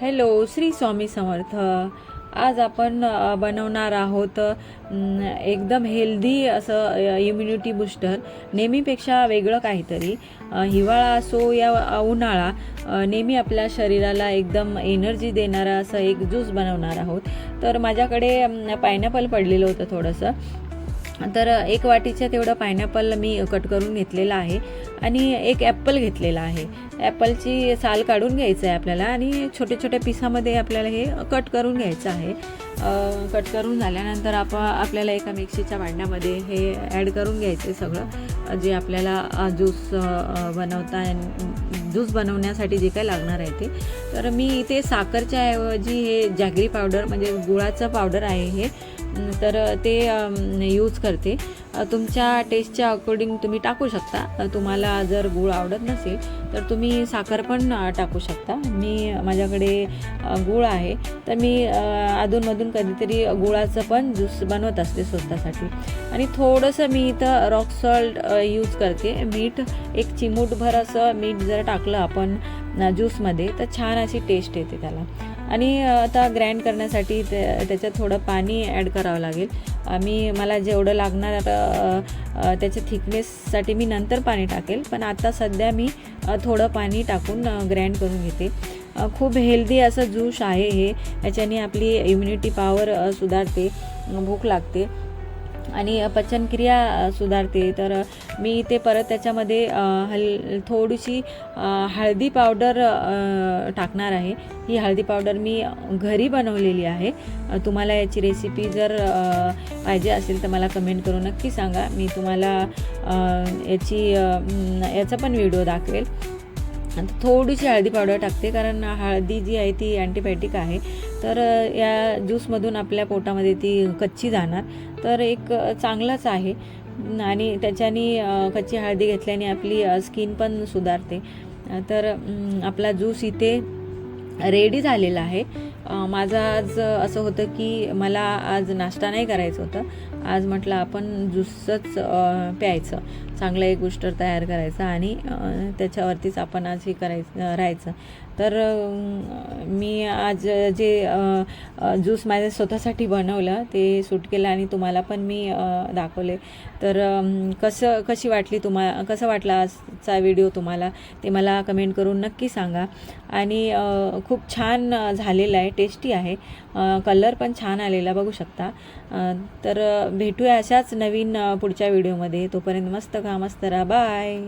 Hello, Shri Swami Samarth. आज आपण बनवणार आहोत एकदम हेल्दी असं इम्युनिटी बूस्टर. नेहमीपेक्षा वेगळं काहीतरी. हिवाळा असो या उन्हाळा, नेहमी आपल्या शरीराला एकदम एनर्जी देणारा असं एक ज्यूस बनवणार आहोत. तर माझ्याकडे पायनॅपल पडलेलं होतं थोडंसं, तर 1 वाटीचं तेवढं पायनॅपल मी कट करून घेतलेलं आहे आणि 1 ॲपल घेतलेला आहे. ॲपलची साल काढून घ्यायचं आहे आपल्याला आणि छोटे छोटे पिसामध्ये आपल्याला हे कट करून घ्यायचं आहे. कट करून झाल्यानंतर आपल्याला एका मिक्सीच्या भांड्यामध्ये हे ॲड करून घ्यायचं आहे सगळं जे आपल्याला ज्यूस बनवण्यासाठी जे काही लागणार आहे ते. तर मी इथे साखरच्या ऐवजी हे जॅगरी पावडर म्हणजे गुळाचं पावडर आहे हे, तर ते यूज करते. तुमच्या टेस्टच्या अकॉर्डिंग तुम्ही टाकू शकता. तुम्हाला जर गूळ आवडत नसेल तर तुम्ही साखर पण टाकू शकता. माझ्याकडे गूळ आहे तर मी अधूनमधून कधीतरी गुळाचं पण ज्यूस बनवत असते स्वतःसाठी. आणि थोडंसं मी इथं रॉक सॉल्ट यूज करते. मीठ 1 चिमूटभर असं मीठ जर टाकलं आपण ज्यूसमध्ये तर छान अशी टेस्ट येते त्याला. आणि आता ग्राइंड करण्यासाठी त्याच्यात थोडं पाणी ॲड करावं लागेल. मला जेवढं लागणार त्याच्या थिकनेससाठी मी नंतर पाणी टाकेल, पण आता सध्या मी थोडं पाणी टाकून ग्राइंड करून घेते. खूप हेल्दी असं ज्यूस आहे हे. याच्याने आपली इम्युनिटी पॉवर सुधारते, भूक लागते आणि पचनक्रिया सुधारते. तर मी इथे परत त्याच्यामध्ये थोडीशी हळदी पावडर टाकणार आहे. ही हळदी पावडर मी घरी बनवलेली आहे. तुम्हाला याची रेसिपी जर पाहिजे असेल तर मला कमेंट करून नक्की सांगा. मी तुम्हाला याचा पण व्हिडिओ दाखवेल. थोडीशी हळदी पावडर टाकते कारण हळदी जी आहे ती अँटीबायोटिक आहे. तर या ज्यूसमधून आपल्या पोटामध्ये ती कच्ची जाणार, तर एक चांगलंच आहे. आणि त्याच्याने कच्ची हळदी घेतल्याने आपली स्किन पण सुधारते. तर आपला ज्यूस इथे रेडी झालेला आहे. माझं आज असं होतं की मला आज नाश्ता नाही करायचं होतं. आज म्हटलं आपण ज्यूसच प्यायचं, चांगलं एक बूस्टर तयार करायचं आणि त्याच्यावरतीच आपण आज हे राहायचं. तर मी आज जे ज्यूस माझ्या स्वतःसाठी बनवलं ते शूट केलं आणि तुम्हाला पण मी दाखवले. तर कशी वाटली कसा वाटला आजचा व्हिडिओ तुम्हाला ते मला कमेंट करून नक्की सांगा. आणि खूप छान झालेलं आहे, टेस्टी आहे. कलर पण छान आलेला बघू शकता. तर भेटूया अशाच नवीन पुढच्या व्हिडिओमध्ये. तोपर्यंत मस्त खा, मस्त राहा. बाय.